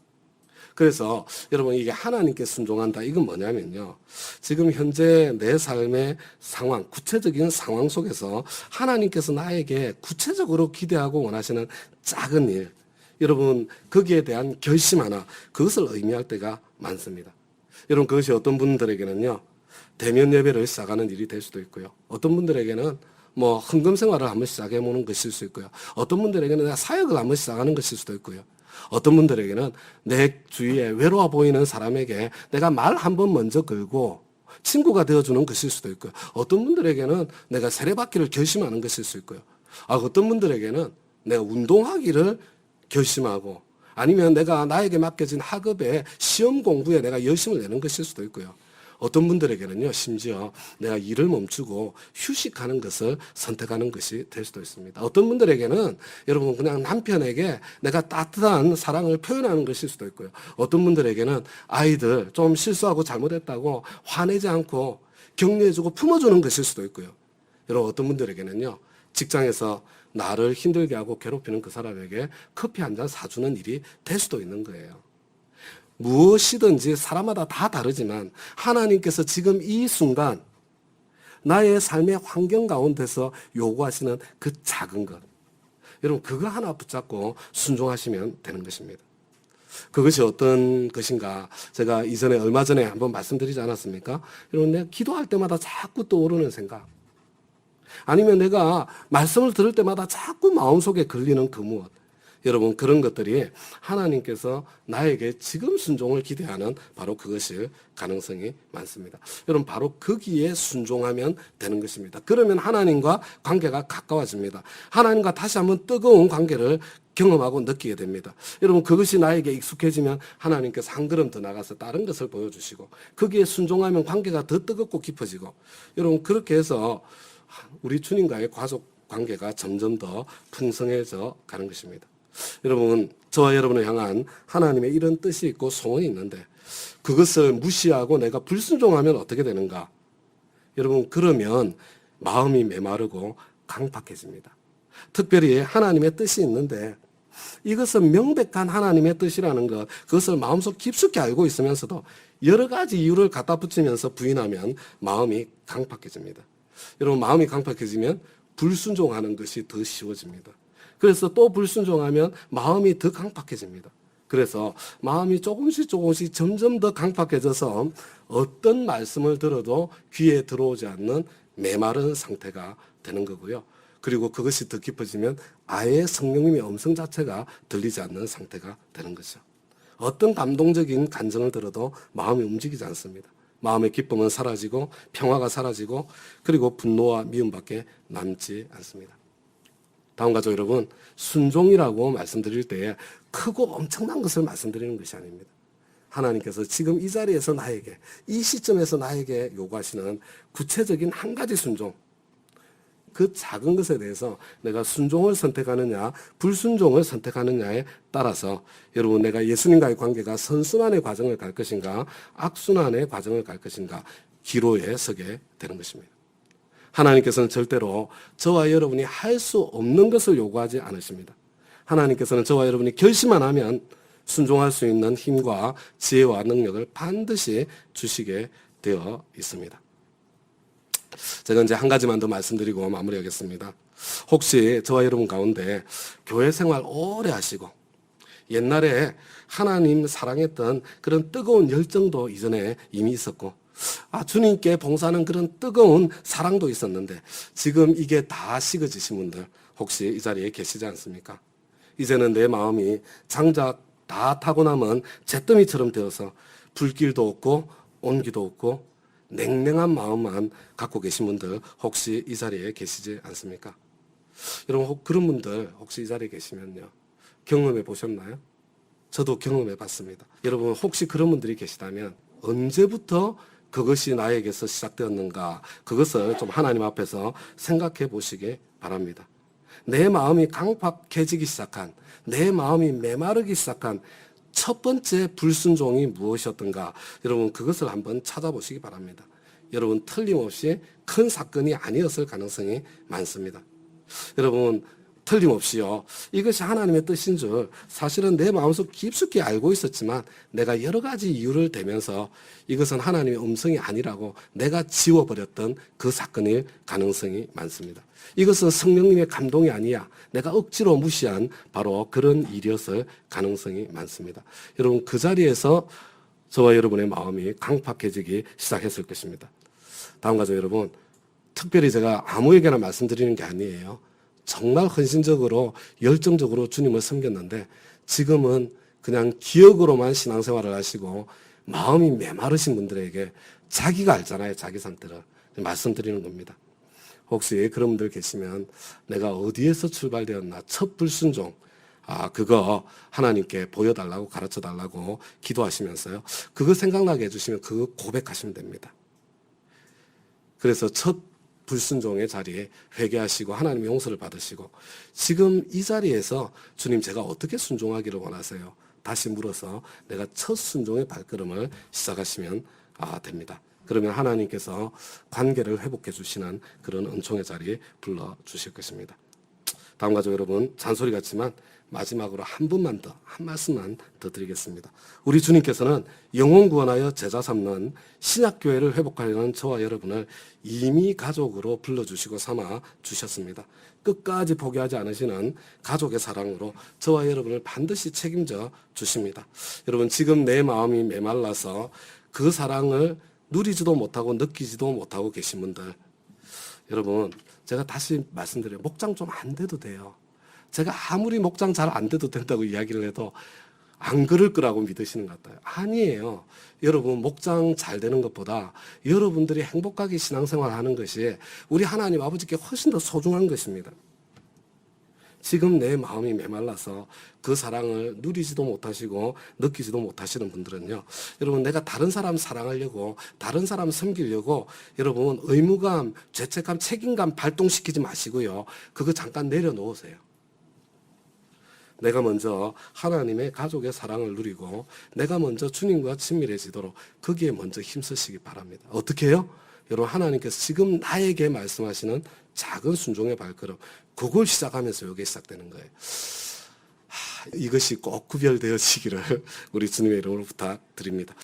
그래서 여러분, 이게 하나님께 순종한다, 이건 뭐냐면요, 지금 현재 내 삶의 상황, 구체적인 상황 속에서 하나님께서 나에게 구체적으로 기대하고 원하시는 작은 일, 여러분, 거기에 대한 결심 하나, 그것을 의미할 때가 많습니다. 여러분, 그것이 어떤 분들에게는요, 대면 예배를 시작하는 일이 될 수도 있고요, 어떤 분들에게는 뭐 헌금 생활을 한번 시작해보는 것일 수 있고요, 어떤 분들에게는 사역을 한번 시작하는 것일 수도 있고요, 어떤 분들에게는 내 주위에 외로워 보이는 사람에게 내가 말 한 번 먼저 걸고 친구가 되어주는 것일 수도 있고요. 어떤 분들에게는 내가 세례받기를 결심하는 것일 수 있고요. 어떤 분들에게는 내가 운동하기를 결심하고 아니면 내가 나에게 맡겨진 학업에 시험 공부에 내가 열심을 내는 것일 수도 있고요. 어떤 분들에게는요, 심지어 내가 일을 멈추고 휴식하는 것을 선택하는 것이 될 수도 있습니다. 어떤 분들에게는 여러분 그냥 남편에게 내가 따뜻한 사랑을 표현하는 것일 수도 있고요. 어떤 분들에게는 아이들 좀 실수하고 잘못했다고 화내지 않고 격려해주고 품어주는 것일 수도 있고요. 여러분 어떤 분들에게는요, 직장에서 나를 힘들게 하고 괴롭히는 그 사람에게 커피 한 잔 사주는 일이 될 수도 있는 거예요. 무엇이든지 사람마다 다 다르지만 하나님께서 지금 이 순간 나의 삶의 환경 가운데서 요구하시는 그 작은 것, 여러분 그거 하나 붙잡고 순종하시면 되는 것입니다. 그것이 어떤 것인가 제가 이전에 얼마 전에 한번 말씀드리지 않았습니까? 여러분 내가 기도할 때마다 자꾸 떠오르는 생각, 아니면 내가 말씀을 들을 때마다 자꾸 마음속에 걸리는 그 무엇, 여러분 그런 것들이 하나님께서 나에게 지금 순종을 기대하는 바로 그것일 가능성이 많습니다. 여러분 바로 거기에 순종하면 되는 것입니다. 그러면 하나님과 관계가 가까워집니다. 하나님과 다시 한번 뜨거운 관계를 경험하고 느끼게 됩니다. 여러분 그것이 나에게 익숙해지면 하나님께서 한 걸음 더 나가서 다른 것을 보여주시고 거기에 순종하면 관계가 더 뜨겁고 깊어지고 여러분 그렇게 해서 우리 주님과의 가족 관계가 점점 더 풍성해져 가는 것입니다. 여러분 저와 여러분을 향한 하나님의 이런 뜻이 있고 소원이 있는데 그것을 무시하고 내가 불순종하면 어떻게 되는가? 여러분 그러면 마음이 메마르고 강팍해집니다. 특별히 하나님의 뜻이 있는데 이것은 명백한 하나님의 뜻이라는 것, 그것을 마음속 깊숙이 알고 있으면서도 여러 가지 이유를 갖다 붙이면서 부인하면 마음이 강팍해집니다. 여러분 마음이 강팍해지면 불순종하는 것이 더 쉬워집니다. 그래서 또 불순종하면 마음이 더 강팍해집니다. 그래서 마음이 조금씩 점점 더 강팍해져서 어떤 말씀을 들어도 귀에 들어오지 않는 메마른 상태가 되는 거고요. 그리고 그것이 더 깊어지면 아예 성령님의 음성 자체가 들리지 않는 상태가 되는 거죠. 어떤 감동적인 간증을 들어도 마음이 움직이지 않습니다. 마음의 기쁨은 사라지고 평화가 사라지고 그리고 분노와 미움밖에 남지 않습니다. 다음 가족 여러분, 순종이라고 말씀드릴 때에 크고 엄청난 것을 말씀드리는 것이 아닙니다. 하나님께서 지금 이 자리에서 나에게, 이 시점에서 나에게 요구하시는 구체적인 한 가지 순종, 그 작은 것에 대해서 내가 순종을 선택하느냐 불순종을 선택하느냐에 따라서 여러분 내가 예수님과의 관계가 선순환의 과정을 갈 것인가 악순환의 과정을 갈 것인가 기로에 서게 되는 것입니다. 하나님께서는 절대로 저와 여러분이 할 수 없는 것을 요구하지 않으십니다. 하나님께서는 저와 여러분이 결심만 하면 순종할 수 있는 힘과 지혜와 능력을 반드시 주시게 되어 있습니다. 제가 이제 한 가지만 더 말씀드리고 마무리하겠습니다. 혹시 저와 여러분 가운데 교회 생활 오래 하시고 옛날에 하나님 사랑했던 그런 뜨거운 열정도 이전에 이미 있었고 주님께 봉사하는 그런 뜨거운 사랑도 있었는데 지금 이게 다 식어지신 분들 혹시 이 자리에 계시지 않습니까? 이제는 내 마음이 장작 다 타고 남은 잿더미처럼 되어서 불길도 없고 온기도 없고 냉랭한 마음만 갖고 계신 분들 혹시 이 자리에 계시지 않습니까? 여러분 그런 분들 혹시 이 자리에 계시면요 경험해 보셨나요? 저도 경험해 봤습니다. 여러분 혹시 그런 분들이 계시다면 언제부터 그것이 나에게서 시작되었는가 그것을 좀 하나님 앞에서 생각해 보시기 바랍니다. 내 마음이 강팍해지기 시작한 내 마음이 메마르기 시작한 첫 번째 불순종이 무엇이었던가 여러분 그것을 한번 찾아보시기 바랍니다. 여러분 틀림없이 큰 사건이 아니었을 가능성이 많습니다. 여러분 틀림없이요 이것이 하나님의 뜻인 줄 사실은 내 마음속 깊숙이 알고 있었지만 내가 여러 가지 이유를 대면서 이것은 하나님의 음성이 아니라고 내가 지워버렸던 그 사건일 가능성이 많습니다. 이것은 성령님의 감동이 아니야 내가 억지로 무시한 바로 그런 일이었을 가능성이 많습니다. 여러분 그 자리에서 저와 여러분의 마음이 강팍해지기 시작했을 것입니다. 다음 가족 여러분 특별히 제가 아무에게나 말씀드리는 게 아니에요. 정말 헌신적으로 열정적으로 주님을 섬겼는데 지금은 그냥 기억으로만 신앙생활을 하시고 마음이 메마르신 분들에게 자기가 알잖아요. 자기 상태를. 말씀드리는 겁니다. 혹시 그런 분들 계시면 내가 어디에서 출발되었나 첫 불순종 그거 하나님께 보여달라고 가르쳐달라고 기도하시면서요. 그거 생각나게 해주시면 그거 고백하시면 됩니다. 그래서 첫 불순종의 자리에 회개하시고 하나님의 용서를 받으시고 지금 이 자리에서 주님 제가 어떻게 순종하기를 원하세요? 다시 물어서 내가 첫 순종의 발걸음을 시작하시면 됩니다. 그러면 하나님께서 관계를 회복해 주시는 그런 은총의 자리에 불러주실 것입니다. 다음 가족 여러분, 잔소리 같지만 마지막으로 한 분만 더, 한 말씀만 더 드리겠습니다. 우리 주님께서는 영혼 구원하여 제자 삼는 신약교회를 회복하려는 저와 여러분을 이미 가족으로 불러주시고 삼아 주셨습니다. 끝까지 포기하지 않으시는 가족의 사랑으로 저와 여러분을 반드시 책임져 주십니다. 여러분, 지금 내 마음이 메말라서 그 사랑을 누리지도 못하고 느끼지도 못하고 계신 분들, 여러분 제가 다시 말씀드려요. 목장 좀 안 돼도 돼요. 제가 아무리 목장 잘 안 돼도 된다고 이야기를 해도 안 그럴 거라고 믿으시는 것 같아요. 아니에요. 여러분 목장 잘 되는 것보다 여러분들이 행복하게 신앙생활 하는 것이 우리 하나님 아버지께 훨씬 더 소중한 것입니다. 지금 내 마음이 메말라서 그 사랑을 누리지도 못하시고 느끼지도 못하시는 분들은요. 여러분 내가 다른 사람 사랑하려고 다른 사람 섬기려고 여러분 의무감, 죄책감, 책임감 발동시키지 마시고요. 그거 잠깐 내려놓으세요. 내가 먼저 하나님의 가족의 사랑을 누리고 내가 먼저 주님과 친밀해지도록 거기에 먼저 힘쓰시기 바랍니다. 어떻게 해요? 여러분 하나님께서 지금 나에게 말씀하시는 작은 순종의 발걸음 그걸 시작하면서 이게 시작되는 거예요. 이것이 꼭 구별되어지기를 우리 주님의 이름으로 부탁드립니다.